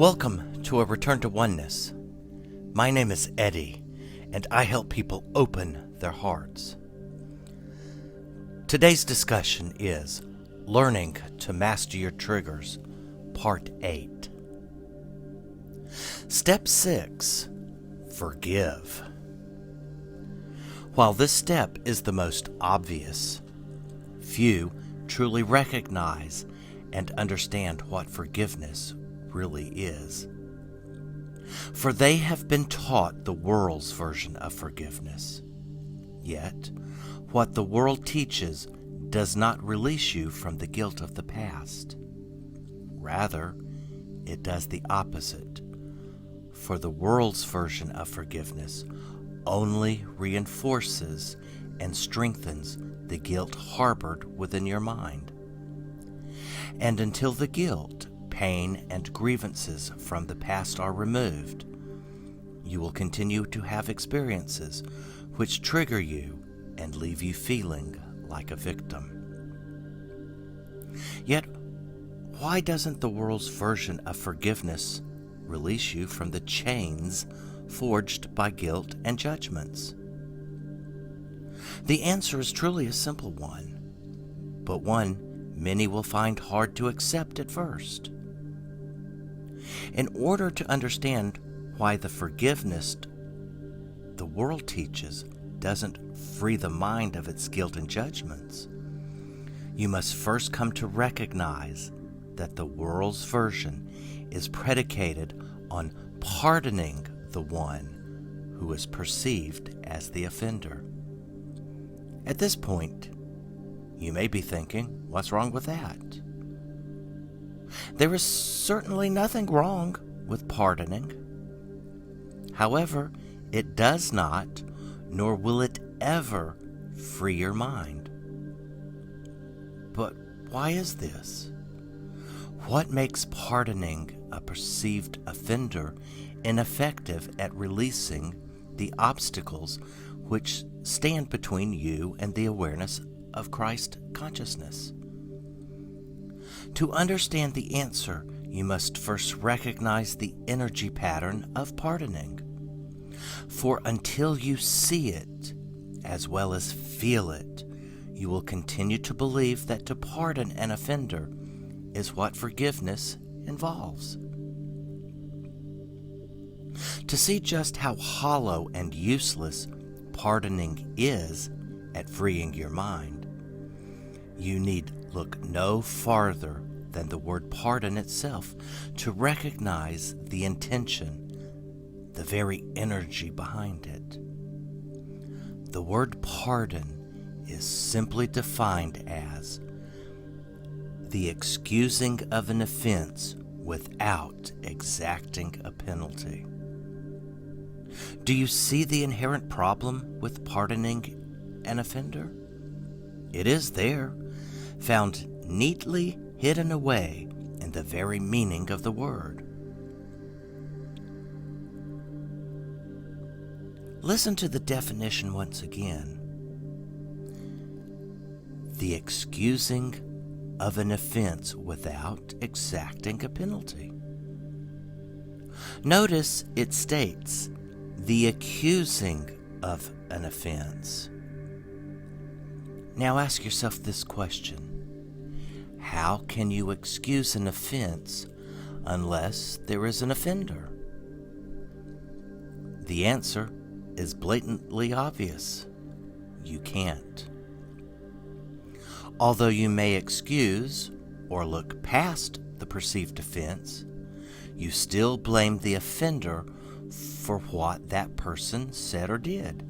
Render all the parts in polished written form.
Welcome to a return to oneness. My name is Eddie, and I help people open their hearts. Today's discussion is Learning to Master Your Triggers, Part 8. Step 6. Forgive. While this step is the most obvious, few truly recognize and understand what forgiveness really is. For they have been taught the world's version of forgiveness. Yet, what the world teaches does not release you from the guilt of the past. Rather, it does the opposite. For the world's version of forgiveness only reinforces and strengthens the guilt harbored within your mind. And until the guilt, pain, and grievances from the past are removed, you will continue to have experiences which trigger you and leave you feeling like a victim. Yet, why doesn't the world's version of forgiveness release you from the chains forged by guilt and judgments? The answer is truly a simple one, but one many will find hard to accept at first. In order to understand why the forgiveness the world teaches doesn't free the mind of its guilt and judgments, you must first come to recognize that the world's version is predicated on pardoning the one who is perceived as the offender. At this point, you may be thinking, what's wrong with that? There is certainly nothing wrong with pardoning. However, it does not, nor will it ever, free your mind. But why is this? What makes pardoning a perceived offender ineffective at releasing the obstacles which stand between you and the awareness of Christ consciousness? To understand the answer, you must first recognize the energy pattern of pardoning. For until you see it, as well as feel it, you will continue to believe that to pardon an offender is what forgiveness involves. To see just how hollow and useless pardoning is at freeing your mind, you need look no farther than the word pardon itself to recognize the intention, the very energy behind it. The word pardon is simply defined as the excusing of an offense without exacting a penalty. Do you see the inherent problem with pardoning an offender? It is there, found neatly hidden away in the very meaning of the word. Listen to the definition once again. The excusing of an offense without exacting a penalty. Notice it states the accusing of an offense. Now ask yourself this question. How can you excuse an offense unless there is an offender? The answer is blatantly obvious. You can't. Although you may excuse or look past the perceived offense, you still blame the offender for what that person said or did.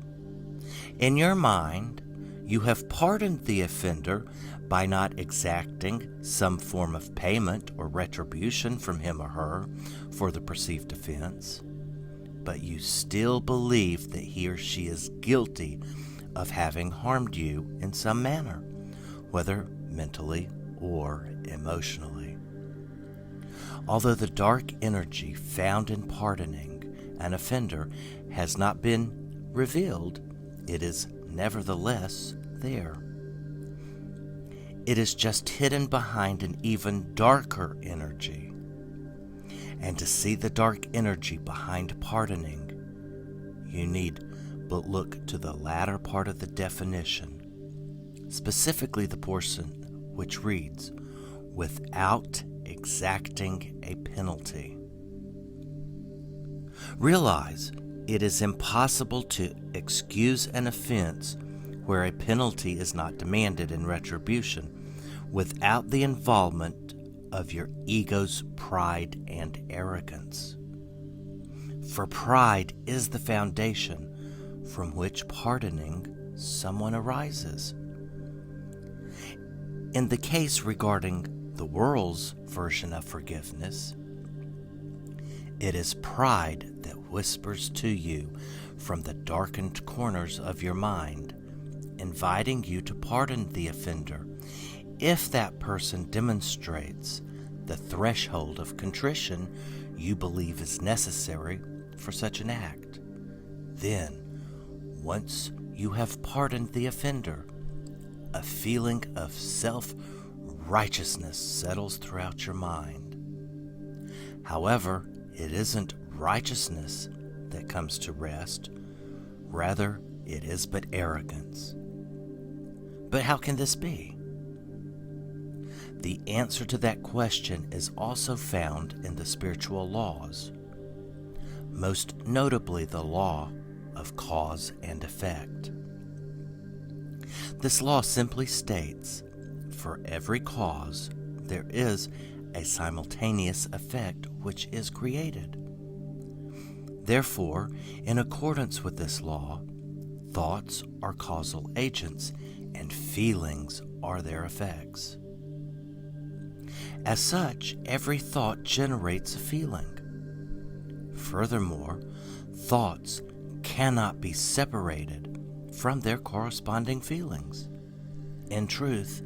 In your mind, you have pardoned the offender by not exacting some form of payment or retribution from him or her for the perceived offense, but you still believe that he or she is guilty of having harmed you in some manner, whether mentally or emotionally. Although the dark energy found in pardoning an offender has not been revealed, it is nevertheless there. It is just hidden behind an even darker energy. And to see the dark energy behind pardoning, you need but look to the latter part of the definition, specifically the portion which reads, without exacting a penalty. Realize it is impossible to excuse an offense where a penalty is not demanded in retribution without the involvement of your ego's pride and arrogance. For pride is the foundation from which pardoning someone arises. In the case regarding the world's version of forgiveness, it is pride that whispers to you from the darkened corners of your mind, inviting you to pardon the offender if that person demonstrates the threshold of contrition you believe is necessary for such an act. Then, once you have pardoned the offender, a feeling of self-righteousness settles throughout your mind. However, it isn't righteousness that comes to rest. Rather, it is but arrogance. But how can this be? The answer to that question is also found in the spiritual laws, most notably the law of cause and effect. This law simply states, for every cause, there is a simultaneous effect which is created. Therefore, in accordance with this law, thoughts are causal agents and feelings are their effects. As such, every thought generates a feeling. Furthermore, thoughts cannot be separated from their corresponding feelings. In truth,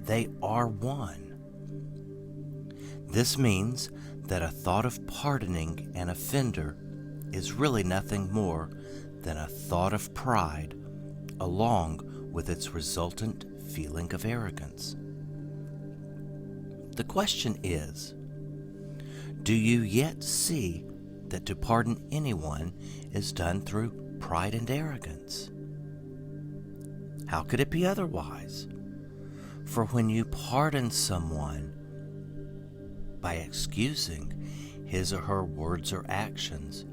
they are one. This means that a thought of pardoning an offender is really nothing more than a thought of pride, along with its resultant feeling of arrogance. The question is, do you yet see that to pardon anyone is done through pride and arrogance? How could it be otherwise? For when you pardon someone by excusing his or her words or actions,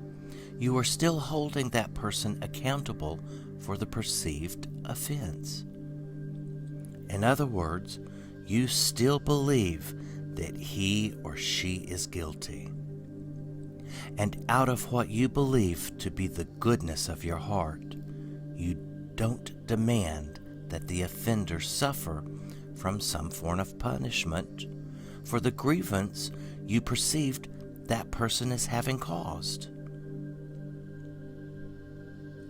you are still holding that person accountable for the perceived offense. In other words, you still believe that he or she is guilty. And out of what you believe to be the goodness of your heart, you don't demand that the offender suffer from some form of punishment for the grievance you perceived that person as having caused.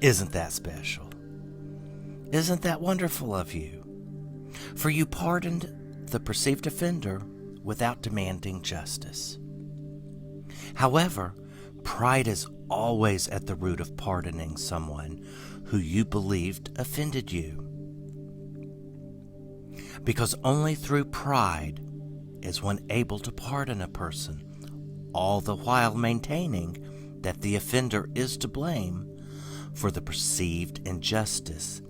Isn't that special? Isn't that wonderful of you? For you pardoned the perceived offender without demanding justice. However, pride is always at the root of pardoning someone who you believed offended you. Because only through pride is one able to pardon a person, all the while maintaining that the offender is to blame for the perceived injustice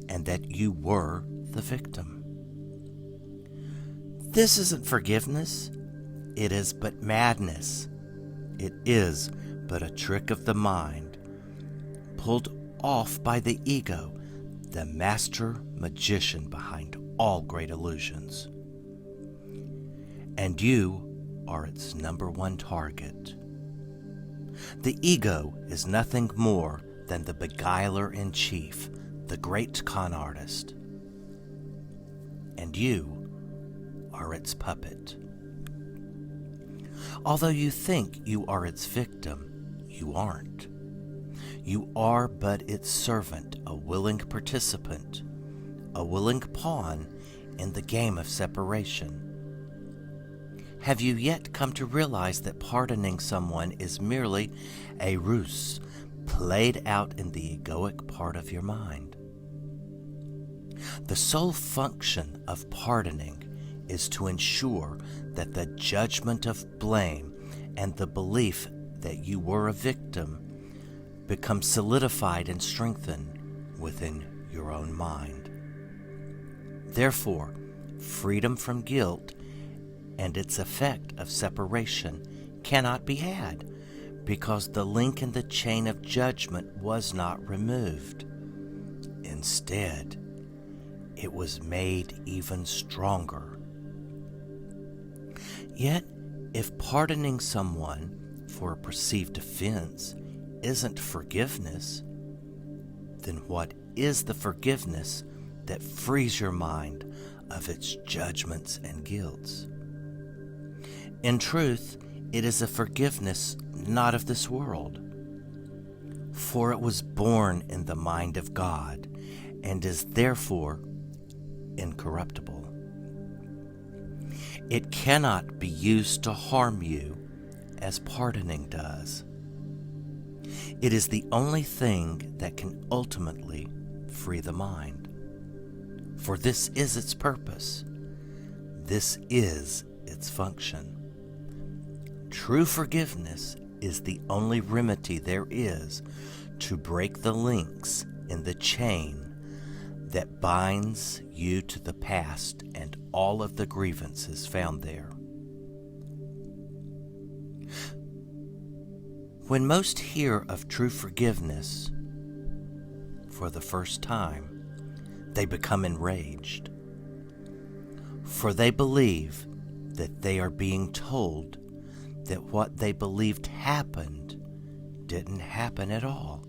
and that you were the victim. This isn't forgiveness. It is but madness. It is but a trick of the mind, pulled off by the ego, the master magician behind all great illusions. And you are its number one target. The ego is nothing more than the beguiler in chief, the great con artist. And you are its puppet. Although you think you are its victim, you aren't. You are but its servant, a willing participant, a willing pawn in the game of separation. Have you yet come to realize that pardoning someone is merely a ruse played out in the egoic part of your mind? The sole function of pardoning is to ensure that the judgment of blame and the belief that you were a victim become solidified and strengthened within your own mind. Therefore, freedom from guilt and its effect of separation cannot be had, because the link in the chain of judgment was not removed. Instead, it was made even stronger. Yet, if pardoning someone for a perceived offense isn't forgiveness, then what is the forgiveness that frees your mind of its judgments and guilts? In truth, it is a forgiveness not of this world, for it was born in the mind of God and is therefore incorruptible. It cannot be used to harm you as pardoning does. It is the only thing that can ultimately free the mind, for this is its purpose. This is its function. True forgiveness is the only remedy there is to break the links in the chain that binds you to the past and all of the grievances found there. When most hear of true forgiveness for the first time, they become enraged, for they believe that they are being told that what they believed happened didn't happen at all.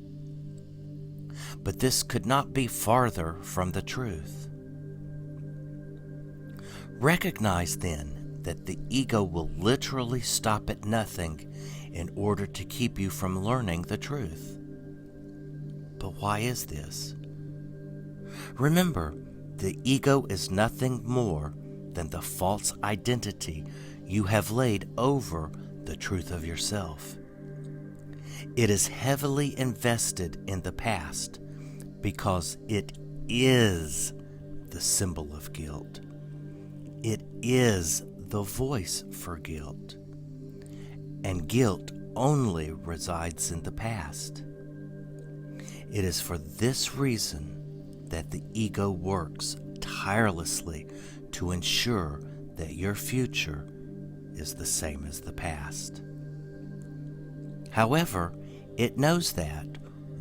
But this could not be farther from the truth. Recognize then that the ego will literally stop at nothing in order to keep you from learning the truth. But why is this? Remember, the ego is nothing more than the false identity you have laid over the truth of yourself. It is heavily invested in the past because it is the symbol of guilt. It is the voice for guilt. And guilt only resides in the past. It is for this reason that the ego works tirelessly to ensure that your future is the same as the past. However, it knows that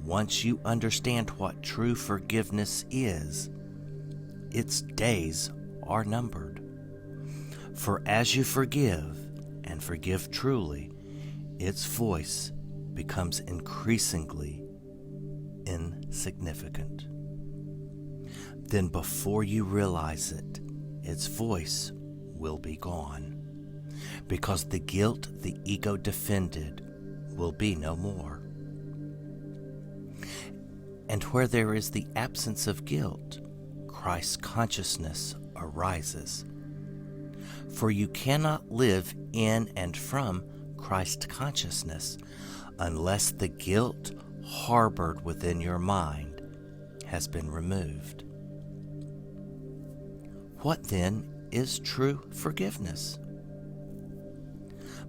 once you understand what true forgiveness is, its days are numbered. For as you forgive, and forgive truly, its voice becomes increasingly insignificant. Then before you realize it, its voice will be gone, because the guilt the ego defended will be no more. And where there is the absence of guilt, Christ's consciousness arises. For you cannot live in and from Christ consciousness unless the guilt harbored within your mind has been removed. What then is true forgiveness?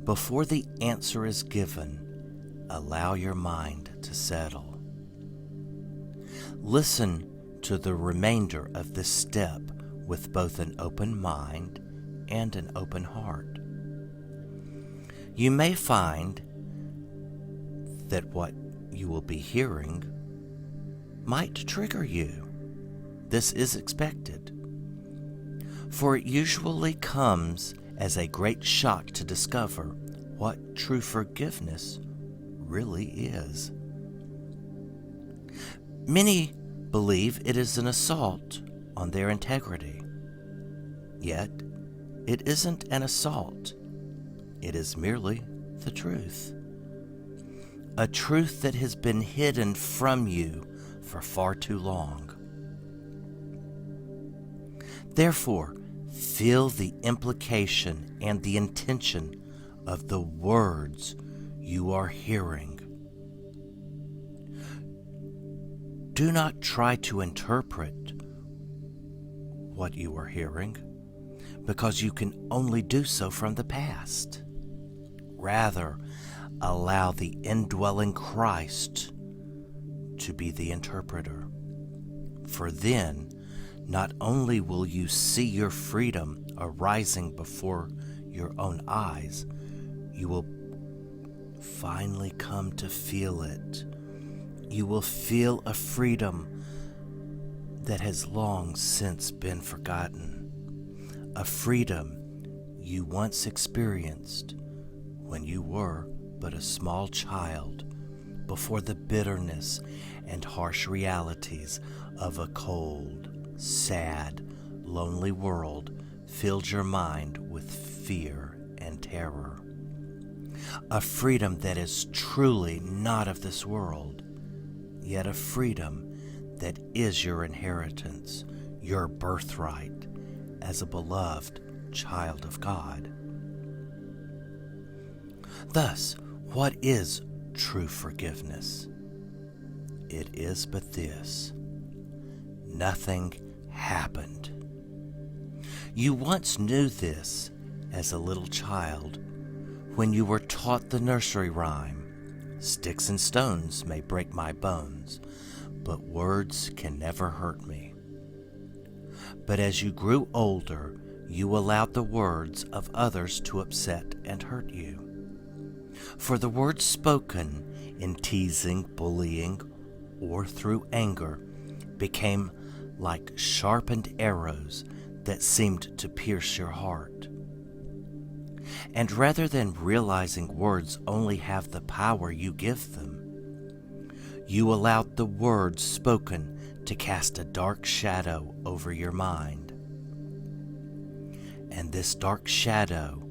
Before the answer is given, allow your mind to settle. Listen to the remainder of this step with both an open mind and an open heart. You may find that what you will be hearing might trigger you. This is expected, for it usually comes as a great shock to discover what true forgiveness really is. Many believe it is an assault on their integrity. Yet, it isn't an assault. It is merely the truth. A truth that has been hidden from you for far too long. Therefore, feel the implication and the intention of the words you are hearing. Do not try to interpret what you are hearing, because you can only do so from the past. Rather, allow the indwelling Christ to be the interpreter. For then, not only will you see your freedom arising before your own eyes, you will finally come to feel it. You will feel a freedom that has long since been forgotten. A freedom you once experienced when you were but a small child, before the bitterness and harsh realities of a cold, sad, lonely world filled your mind with fear and terror. A freedom that is truly not of this world, yet a freedom that is your inheritance, your birthright as a beloved child of God. Thus, what is true forgiveness? It is but this: nothing happened. You once knew this as a little child when you were taught the nursery rhyme, "Sticks and stones may break my bones, but words can never hurt me." But as you grew older, you allowed the words of others to upset and hurt you. For the words spoken in teasing, bullying, or through anger became like sharpened arrows that seemed to pierce your heart. And rather than realizing words only have the power you give them, you allowed the words spoken to cast a dark shadow over your mind. And this dark shadow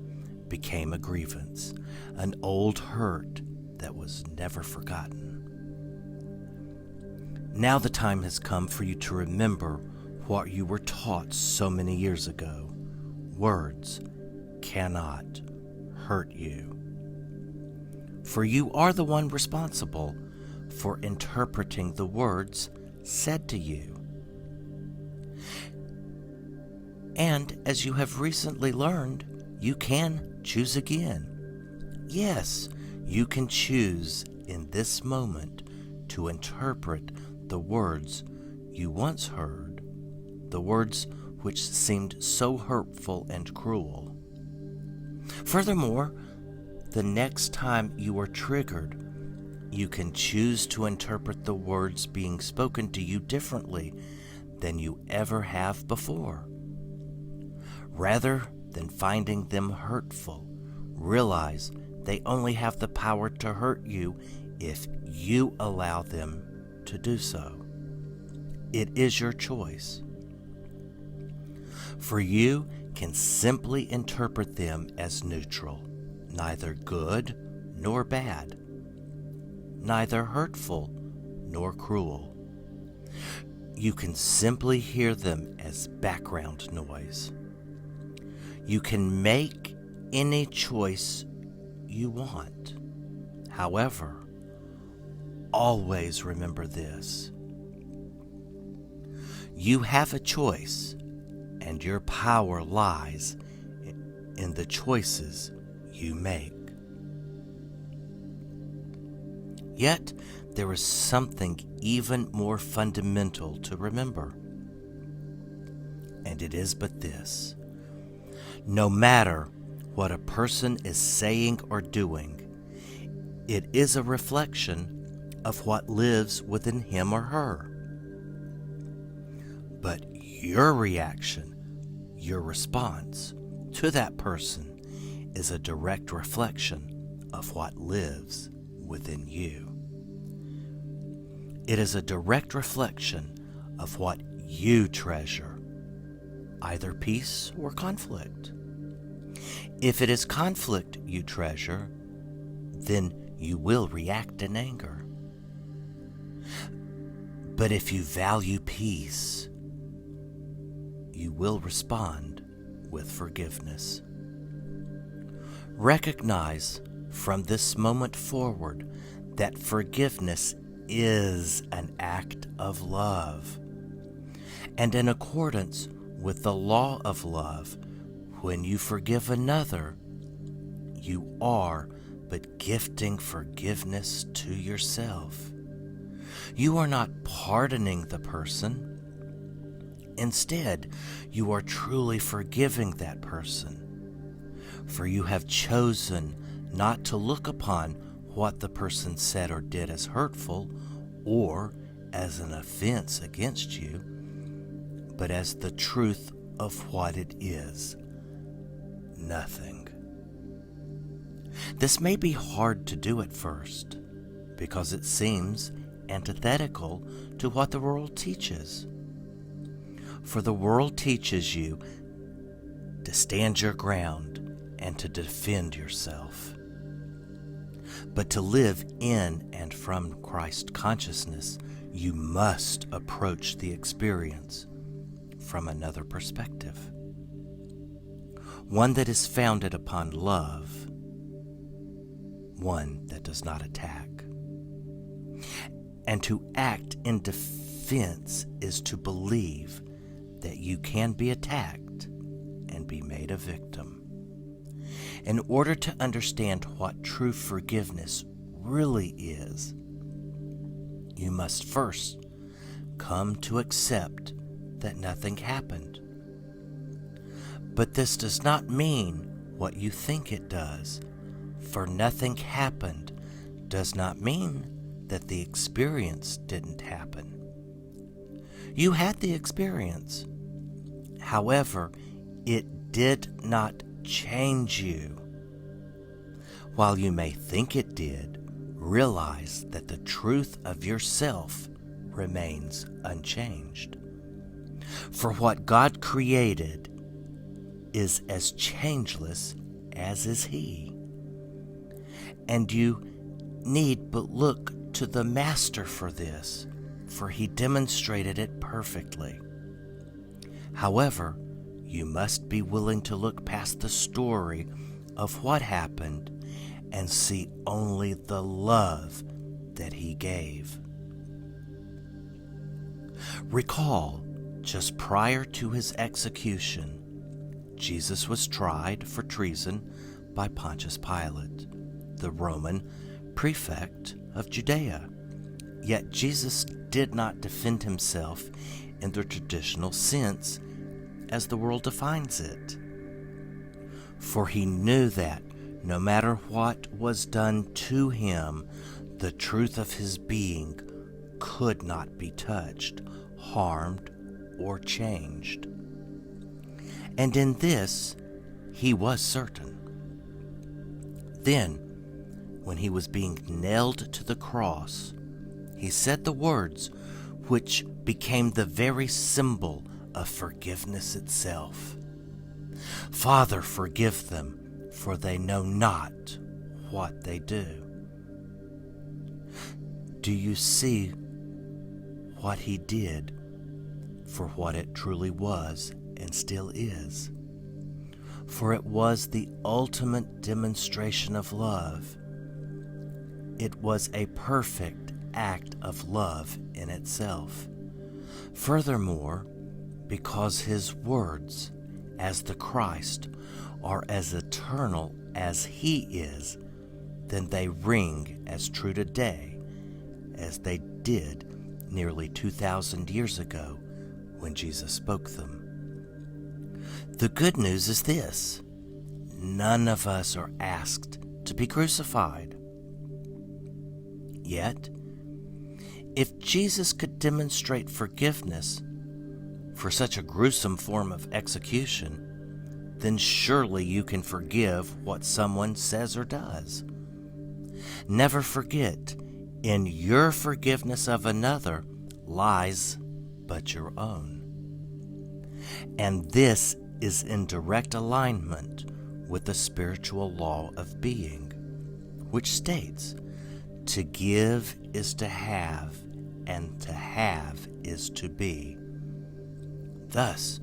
became a grievance, an old hurt that was never forgotten. Now the time has come for you to remember what you were taught so many years ago. Words cannot hurt you. For you are the one responsible for interpreting the words said to you. And as you have recently learned, you can choose again. Yes, you can choose in this moment to interpret the words you once heard, the words which seemed so hurtful and cruel. Furthermore, the next time you are triggered, you can choose to interpret the words being spoken to you differently than you ever have before. Rather than finding them hurtful, realize they only have the power to hurt you if you allow them to do so. It is your choice. For you can simply interpret them as neutral, neither good nor bad, neither hurtful nor cruel. You can simply hear them as background noise. You can make any choice you want. However, always remember this: you have a choice, and your power lies in the choices you make. Yet, there is something even more fundamental to remember, and it is but this: no matter what a person is saying or doing, it is a reflection of what lives within him or her. But your reaction, your response to that person is a direct reflection of what lives within you. It is a direct reflection of what you treasure, either peace or conflict. If it is conflict you treasure, then you will react in anger. But if you value peace, you will respond with forgiveness. Recognize from this moment forward that forgiveness is an act of love. And in accordance with the law of love, when you forgive another, you are but gifting forgiveness to yourself. You are not pardoning the person. Instead, you are truly forgiving that person, for you have chosen not to look upon what the person said or did as hurtful or as an offense against you, but as the truth of what it is: nothing. This may be hard to do at first, because it seems antithetical to what the world teaches. For the world teaches you to stand your ground and to defend yourself. But to live in and from Christ consciousness, you must approach the experience from another perspective, one that is founded upon love, one that does not attack. And to act in defense is to believe that you can be attacked and be made a victim. In order to understand what true forgiveness really is, you must first come to accept that nothing happened. But this does not mean what you think it does, for nothing happened does not mean that the experience didn't happen. You had the experience. However, it did not change you. While you may think it did, realize that the truth of yourself remains unchanged. For what God created is as changeless as is He. And you need but look to the Master for this, for He demonstrated it perfectly. However, you must be willing to look past the story of what happened and see only the love that He gave. Recall, just prior to His execution, Jesus was tried for treason by Pontius Pilate, the Roman prefect of Judea. Yet Jesus did not defend Himself in the traditional sense as the world defines it. For He knew that no matter what was done to Him, the truth of His being could not be touched, harmed, or changed. And in this He was certain. Then, when He was being nailed to the cross, He said the words which became the very symbol of forgiveness itself. "Father, forgive them, for they know not what they do." Do you see what He did for what it truly was and still is? For it was the ultimate demonstration of love. It was a perfect act of love in itself. Furthermore, because His words, as the Christ, are as eternal as He is, then they ring as true today as they did nearly 2,000 years ago when Jesus spoke them. The good news is this: none of us are asked to be crucified. Yet, if Jesus could demonstrate forgiveness for such a gruesome form of execution, then surely you can forgive what someone says or does. Never forget, in your forgiveness of another lies but your own. And this is in direct alignment with the spiritual law of being, which states, "To give is to have, and to have is to be." Thus,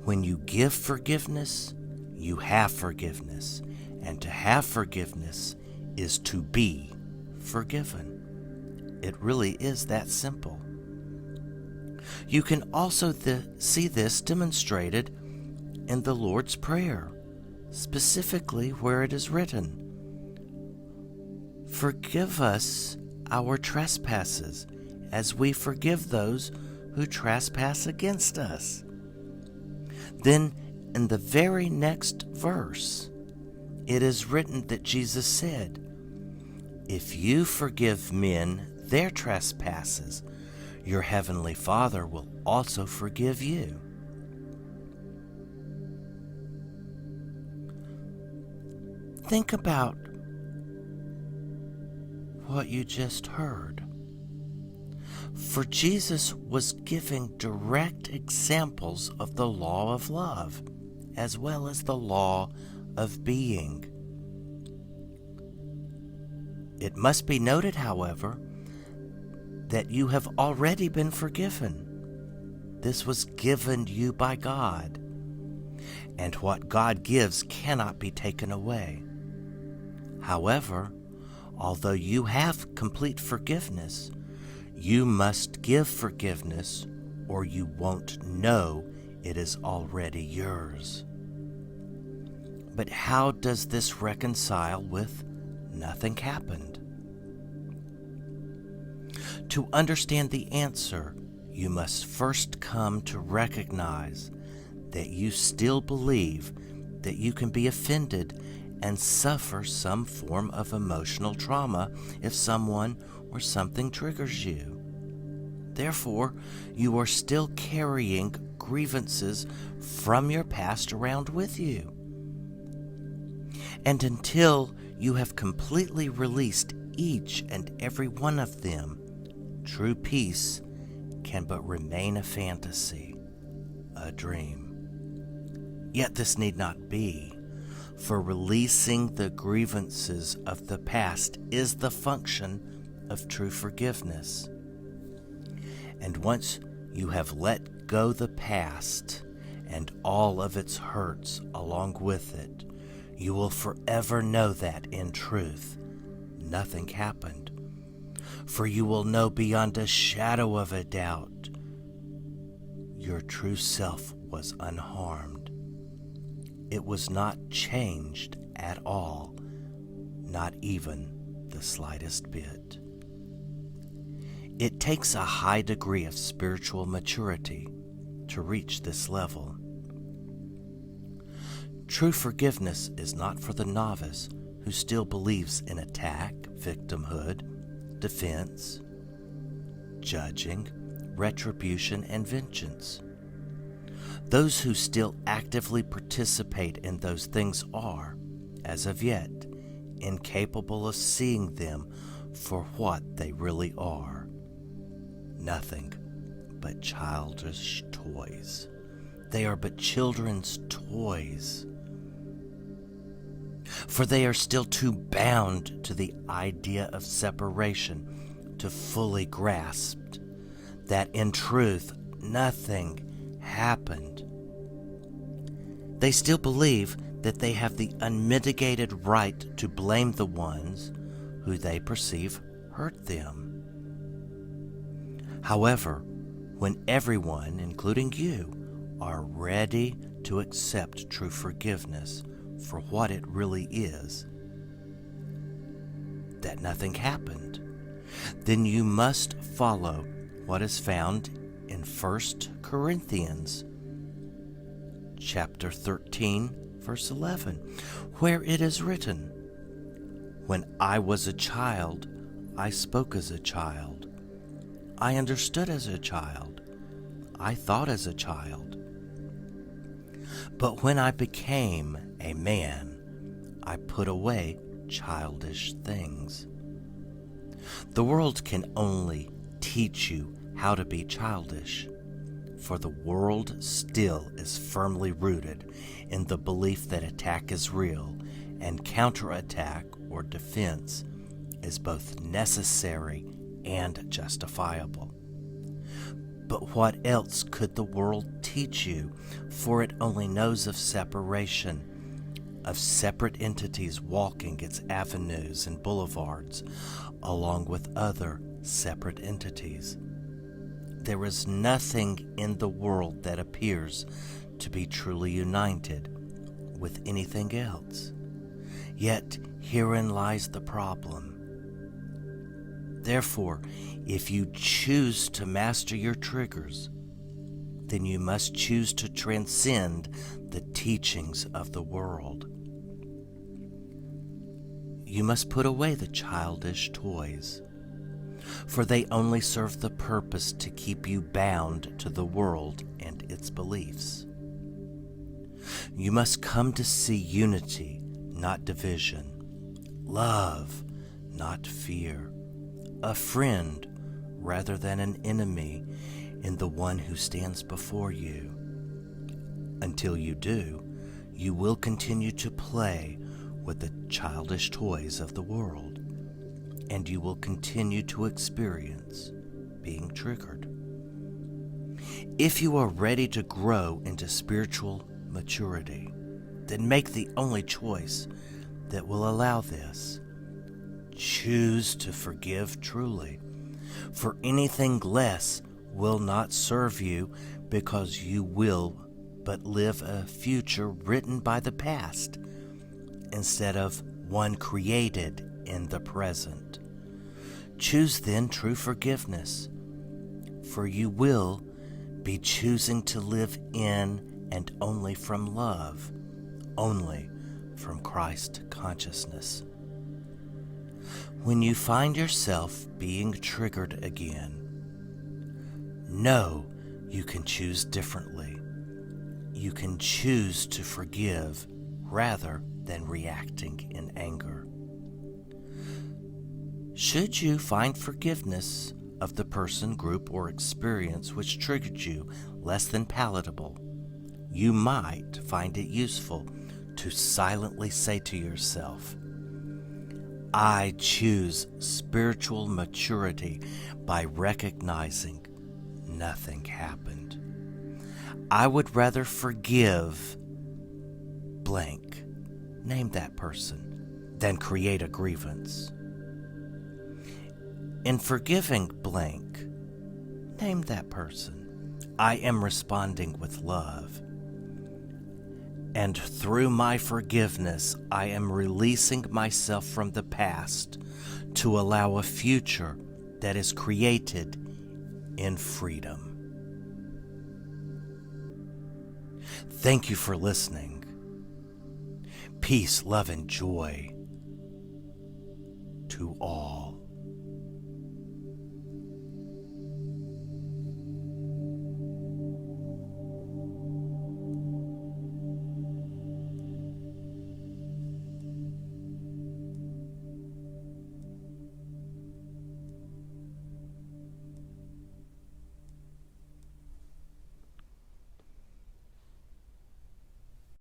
when you give forgiveness, you have forgiveness, and to have forgiveness is to be forgiven. It really is that simple. You can also see this demonstrated in the Lord's Prayer, specifically where it is written, Forgive us our trespasses, as we forgive those who trespass against us. Then, in the very next verse, it is written that Jesus said, "If you forgive men their trespasses, your heavenly Father will also forgive you." Think about what you just heard. For Jesus was giving direct examples of the law of love, as well as the law of being. It must be noted, however, that you have already been forgiven. This was given you by God, and what God gives cannot be taken away. However, although you have complete forgiveness, you must give forgiveness, or you won't know it is already yours. But how does this reconcile with nothing happened? To understand the answer, you must first come to recognize that you still believe that you can be offended and suffer some form of emotional trauma if someone or something triggers you. Therefore, you are still carrying grievances from your past around with you. And until you have completely released each and every one of them, true peace can but remain a fantasy, a dream. Yet this need not be, for releasing the grievances of the past is the function of true forgiveness. And once you have let go the past and all of its hurts along with it, you will forever know that in truth nothing happened. For you will know beyond a shadow of a doubt your true self was unharmed. It was not changed at all, not even the slightest bit. It takes a high degree of spiritual maturity to reach this level. True forgiveness is not for the novice who still believes in attack, victimhood, defense, judging, retribution, and vengeance. Those who still actively participate in those things are, as of yet, incapable of seeing them for what they really are. Nothing but childish toys. They are but children's toys. For they are still too bound to the idea of separation to fully grasp that in truth nothing happened. They still believe that they have the unmitigated right to blame the ones who they perceive hurt them. However, when everyone, including you, are ready to accept true forgiveness for what it really is, that nothing happened, then you must follow what is found in 1 Corinthians chapter 13, verse 11, where it is written, "When I was a child, I spoke as a child. I understood as a child. I thought as a child. But when I became a man, I put away childish things." The world can only teach you how to be childish, for the world still is firmly rooted in the belief that attack is real and counterattack or defense is both necessary and justifiable. But what else could the world teach you, for it only knows of separation, of separate entities walking its avenues and boulevards along with other separate entities. There is nothing in the world that appears to be truly united with anything else. Yet herein lies the problem. Therefore, if you choose to master your triggers, then you must choose to transcend the teachings of the world. You must put away the childish toys, for they only serve the purpose to keep you bound to the world and its beliefs. You must come to see unity, not division, love, not fear, a friend rather than an enemy in the one who stands before you. Until you do, you will continue to play with the childish toys of the world, and you will continue to experience being triggered. If you are ready to grow into spiritual maturity, then make the only choice that will allow this. Choose to forgive truly, for anything less will not serve you, because you will but live a future written by the past instead of one created in the present. Choose then true forgiveness, for you will be choosing to live in and only from love, only from Christ consciousness. When you find yourself being triggered again, know you can choose differently. You can choose to forgive rather than reacting in anger. Should you find forgiveness of the person, group, or experience which triggered you less than palatable, you might find it useful to silently say to yourself, I choose spiritual maturity by recognizing nothing happened. I would rather forgive blank, name that person, than create a grievance. In forgiving blank, name that person, I am responding with love. And through my forgiveness, I am releasing myself from the past to allow a future that is created in freedom. Thank you for listening. Peace, love, and joy to all.